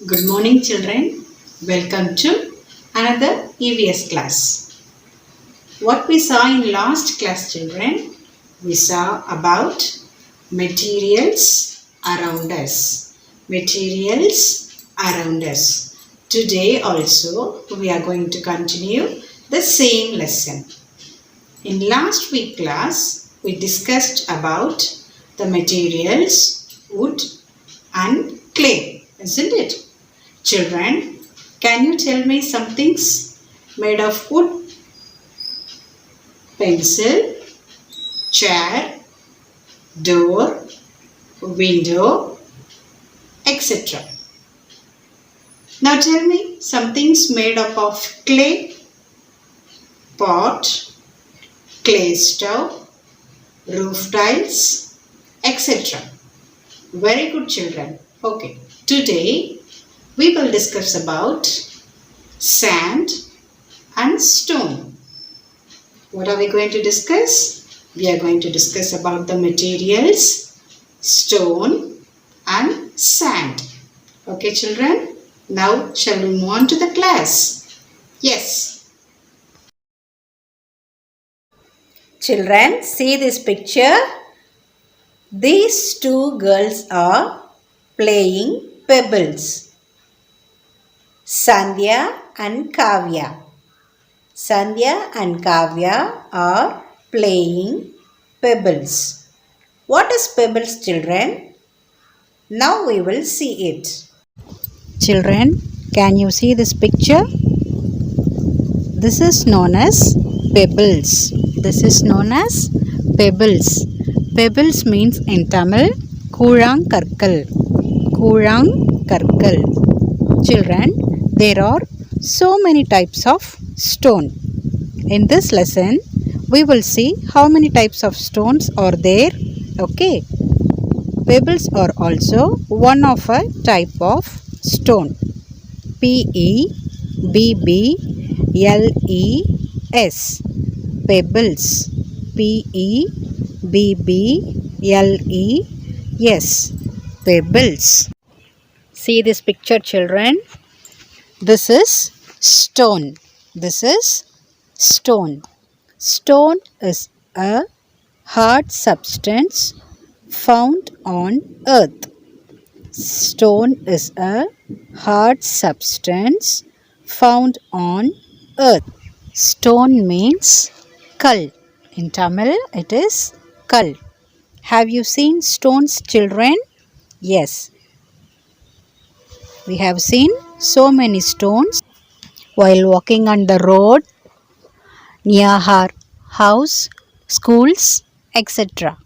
Good morning, children. Welcome to another EVS class. What we saw in last class, children, we saw about materials around us. Materials around us. Today also, we are going to continue the same lesson. In last week class, we discussed about the materials wood and clay, isn't it? Children, can you tell me some things made of wood? Pencil, chair, door, window, etc. Now tell me some things made up of clay, pot, clay stove, roof tiles, etc. Very good, children. Okay, today we will discuss about sand and stone. What are we going to discuss? We are going to discuss about the materials, stone and sand. Okay, children? Now, shall we move on to the class? Yes. Children, see this picture. These two girls are playing pebbles. Sandhya and Kavya. Sandhya and Kavya are playing pebbles. What is pebbles, children? Now we will see it. Children, can you see this picture? This is known as pebbles. This is known as pebbles. Pebbles means in Tamil, Kurang Karkal. Kurang Karkal. Children, there are so many types of stone. In this lesson, we will see how many types of stones are there. Okay. Pebbles are also one of a type of stone. P-E-B-B-L-E-S. Pebbles. P-E-B-B-L-E-S. Pebbles. See this picture, children. This is stone. This is stone. Stone is a hard substance found on earth. Stone is a hard substance found on earth. Stone means kal. In Tamil, it is kal. Have you seen stones, children? Yes. We have seen so many stones while walking on the road, near our house, schools, etc.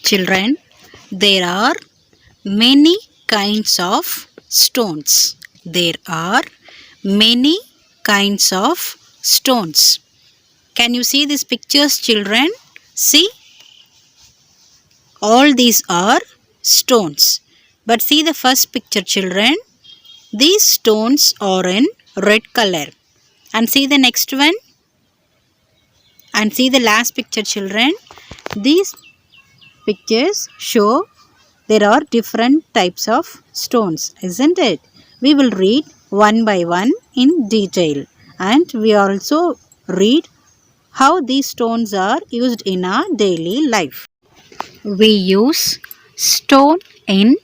Children, there are many kinds of stones. There are many kinds of stones. Can you see these pictures, children? See? All these are stones. But see the first picture, children. These stones are in red color. And see the next one. And see the last picture, children. These pictures show there are different types of stones, isn't it? We will read one by one in detail. And we also read how these stones are used in our daily life. We use stone in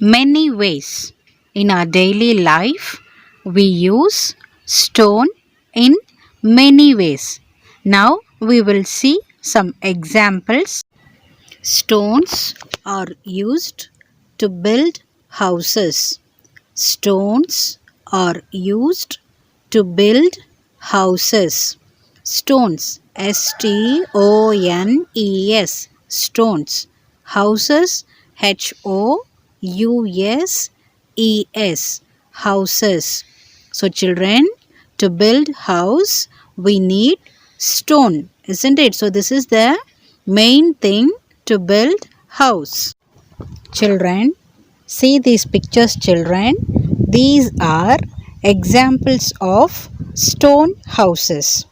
many ways. In our daily life, we use stone in many ways. Now we will see some examples. Stones are used to build houses. Stones are used to build houses. Stones, S-T-O-N-E-S, stones. Houses, H-O-U-S-E-S, houses. So children, to build house, we need stone, isn't it? So this is the main thing to build house. Children, see these pictures, children. These are examples of stone houses.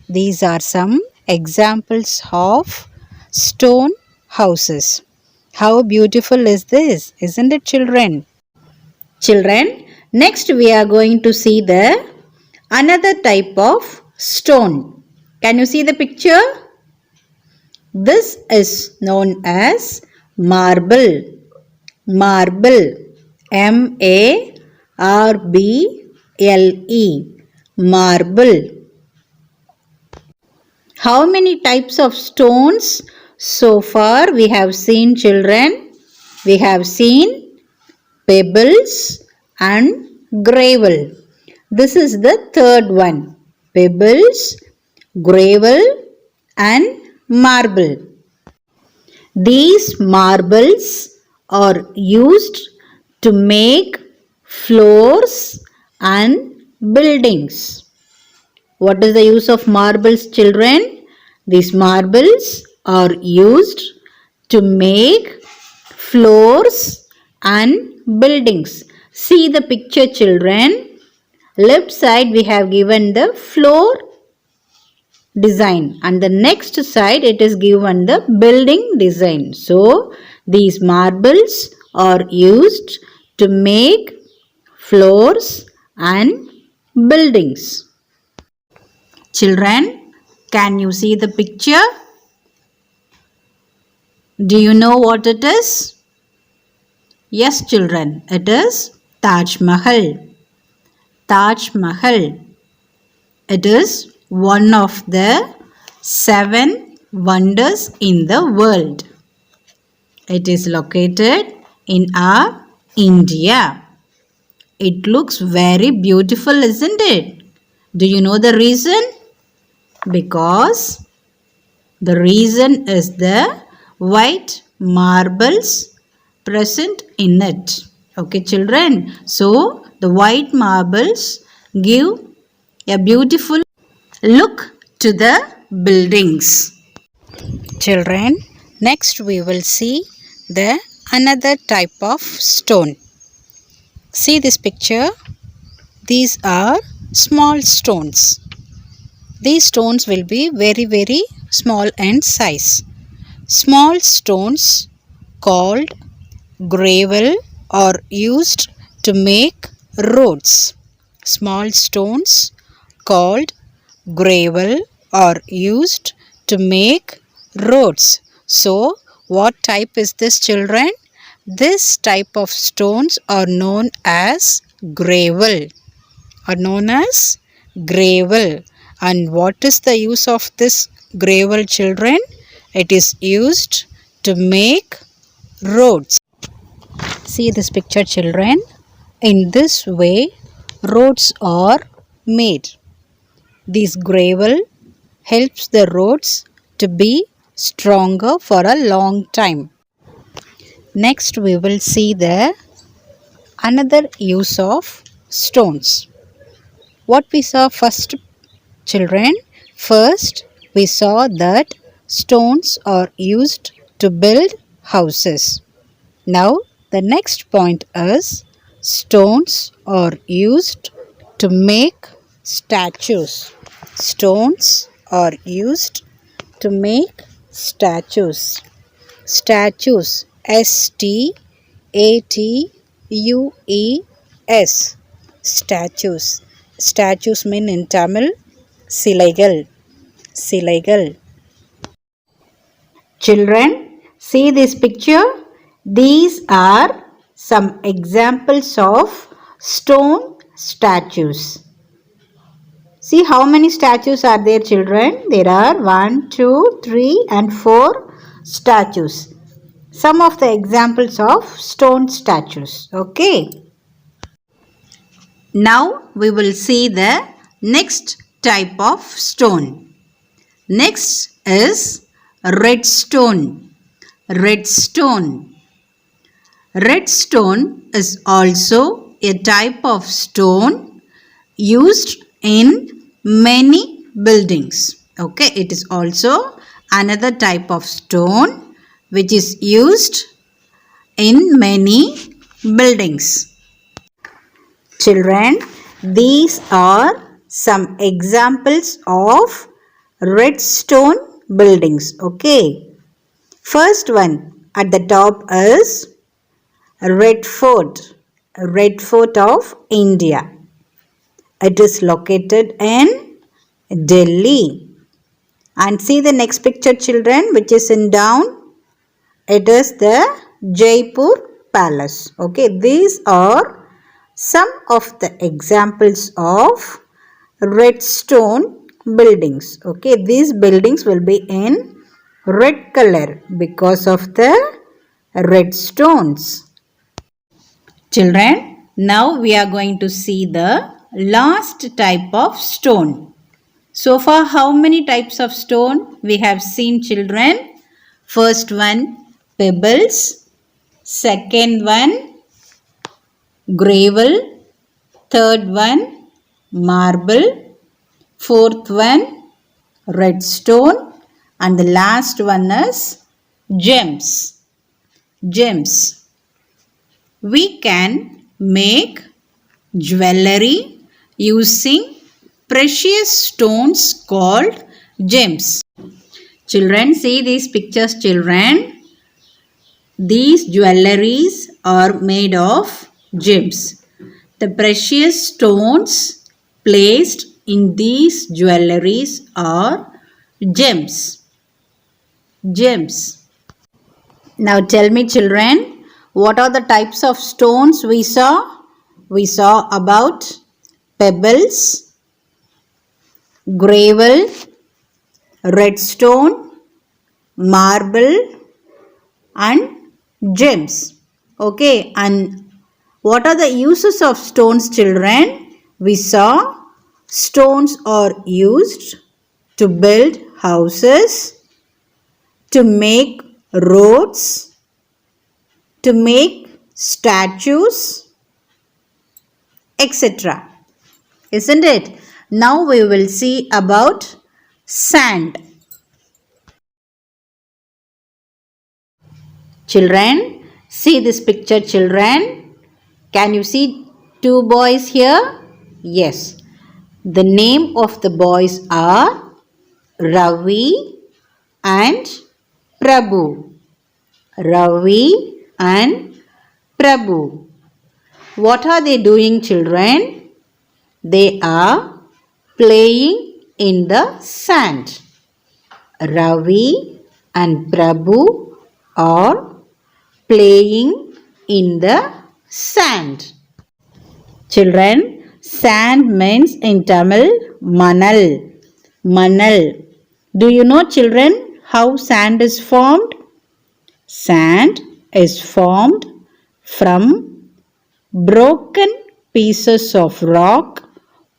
These are some examples of stone houses. How beautiful is this, isn't it, children? Children, next we are going to see the another type of stone. Can you see the picture? This is known as marble. Marble. M-A-R-B-L-E. Marble. How many types of stones? So far we have seen, children. We have seen pebbles and gravel. This is the third one. Pebbles, gravel and marble. These marbles are used to make floors and buildings. What is the use of marbles, children? These marbles are used to make floors and buildings. See the picture, children. Left side we have given the floor design and the next side it is given the building design. So these marbles are used to make floors and buildings. Children, can you see the picture? Do you know what it is? Yes, children, it is Taj Mahal. Taj Mahal. It is one of the 7 wonders in the world. It is located in our India. It looks very beautiful, isn't it? Do you know the reason? Because the reason is the white marbles present in it. Okay, children. So, the white marbles give a beautiful look to the buildings. Children, next we will see the another type of stone. See this picture. These are small stones. These stones will be very small in size. Small stones called gravel are used to make roads. Small stones called gravel are used to make roads. So, what type is this, children? This type of stones are known as gravel. And what is the use of this gravel, children? It is used to make roads. See this picture, children. In this way, roads are made. This gravel helps the roads to be stronger for a long time. Next, we will see the another use of stones. What we saw first, children? First, we saw that stones are used to build houses. Now, the next point is stones are used to make statues. Stones are used to make statues. Statues. S-T-A-T-U-E-S. Statues. Statues mean in Tamil Silaigal. Silaigal. Children, see this picture. These are some examples of stone statues. See how many statues are there, children? There are 1, 2, 3 and 4 statues. Some of the examples of stone statues. Okay. Now we will see the next type of stone. Next is redstone. Redstone. Redstone is also a type of stone used in many buildings. Okay, it is also another type of stone which is used in many buildings. Children, these are some examples of redstone buildings. Okay. First one at the top is Red Fort. Red Fort of India. It is located in Delhi. And see the next picture, children, which is in down. It is the Jaipur Palace. Okay, these are some of the examples of red stone buildings. Okay, these buildings will be in red color because of the red stones. Children, now we are going to see the last type of stone. So far, how many types of stone we have seen, children? First one, pebbles. Second one, gravel. Third one, marble. Fourth one, red stone. And the last one is gems. Gems. We can make jewelry using precious stones called gems. Children, see these pictures, children. These jewelries are made of gems. The precious stones placed in these jewelries are gems. Gems. Now tell me, children, what are the types of stones we saw? We saw about pebbles, gravel, red stone, marble and gems. Okay, and what are the uses of stones, children? We saw stones are used to build houses, to make roads, to make statues, etc. Isn't it? Now we will see about sand. Children, see this picture, children. Can you see two boys here? Yes. The name of the boys are Ravi and Prabhu. Ravi and Prabhu. What are they doing, children? They are playing in the sand. Ravi and Prabhu are playing in the sand. Children, sand means in Tamil manal. Manal. Do you know, children, how sand is formed? Sand is formed from broken pieces of rock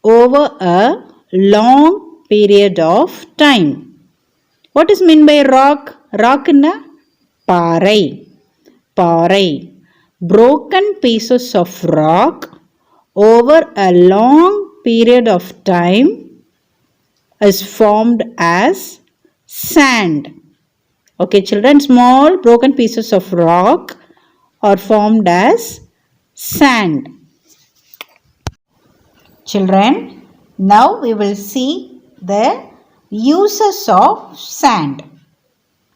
over a long period of time. What is meant by rock? Rock in a parai. Parai. Broken pieces of rock over a long period of time is formed as sand. Okay, children, small broken pieces of rock are formed as sand. Children, now we will see the uses of sand.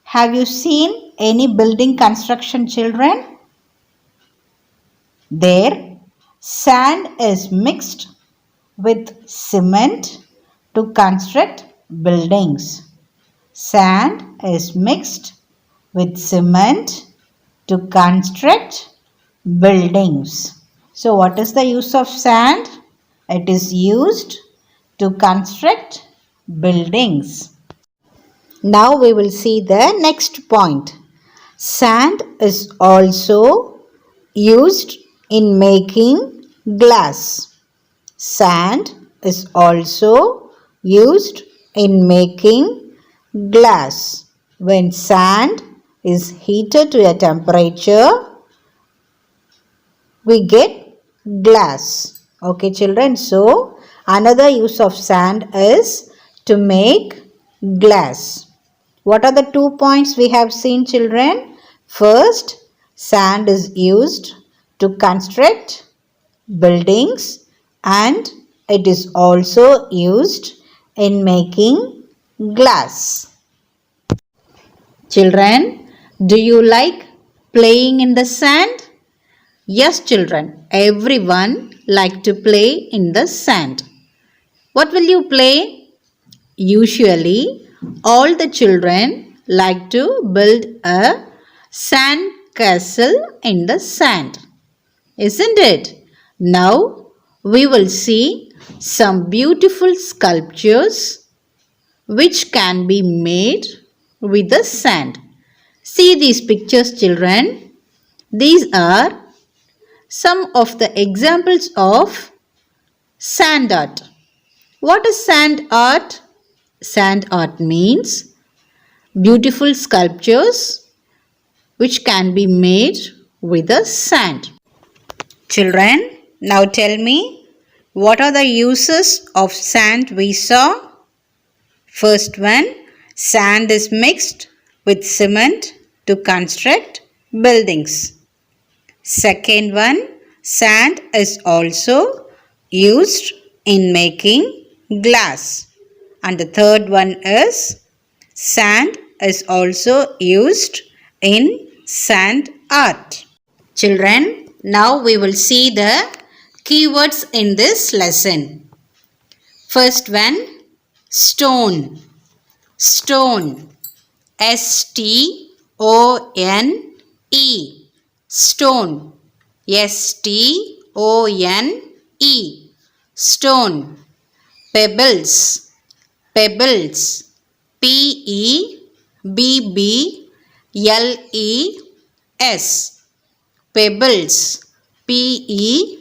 Have you seen any building construction, children? There, sand is mixed with cement to construct buildings. Sand is mixed with cement to construct buildings. So what is the use of sand? It is used to construct buildings. Now we will see the next point. Sand is also used in making glass. Sand is also used in making glass. When sand is heated to a temperature, we get glass. Okay, children. So, another use of sand is to make glass. What are the 2 points we have seen, children? First, sand is used to construct buildings and it is also used in making glass. Children, do you like playing in the sand? Yes, children, everyone like to play in the sand. What will you play? Usually, all the children like to build a sand castle in the sand, isn't it? Now, we will see some beautiful sculptures which can be made with the sand. See these pictures, children. These are some of the examples of sand art. What is sand art? Sand art means beautiful sculptures which can be made with the sand. Children, now tell me, what are the uses of sand we saw? First one, sand is mixed with cement to construct buildings. Second one, sand is also used in making glass. And the third one is, sand is also used in sand art. Children, now we will see the keywords in this lesson. First one, stone. Stone. S-T-O-N-E. Stone. S-T-O-N-E. Stone. Pebbles. Pebbles. P-E-B-B-L-E-S. Pebbles. P-E-B-B-L-E-S.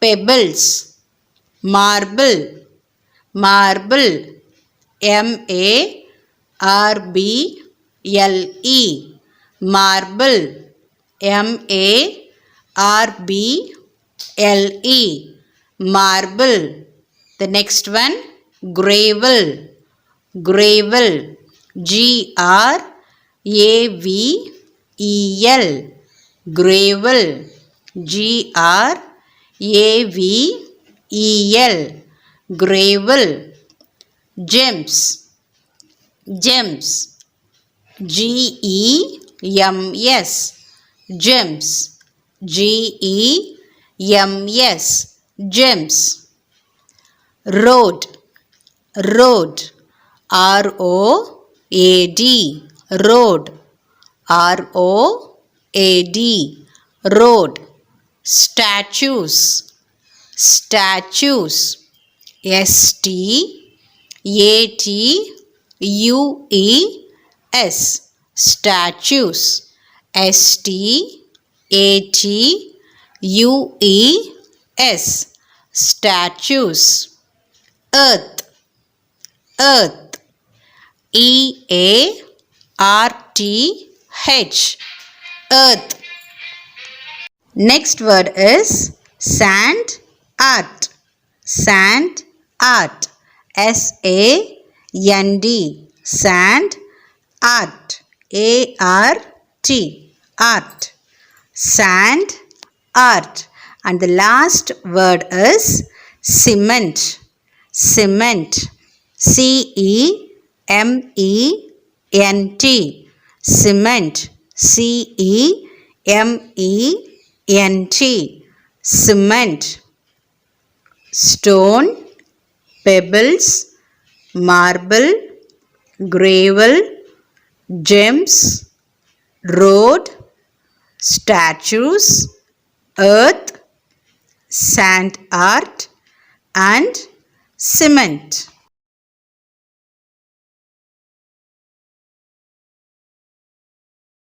Pebbles. Marble. Marble. M-A-R-B-L-E. Marble. M-A-R-B-L-E. Marble. The next one, gravel. Gravel. G-R-A-V-E-L. Gravel. G-R-A-V-E-L. Gravel. Gems. Gems. G-E-M-S. Gems. G-E-M-S. Gems. Road. Road. R-O-A-D. Road. R-O-A-D. Road. Statues. Statues. S-T-A-T-U-E-S. Statues. S-T-A-T-U-E-S. Statues. Earth. Earth. E-A-R-T-H. Earth. Next word is sand art. Sand art. S-A-N-D. Sand art. A-R-T. Art. Sand art. And the last word is cement. Cement. C-E-M-E-N-T. Cement. C-E-M-E-N-T. Cement. Stone, pebbles, marble, gravel, gems, road, statues, earth, sand art and cement.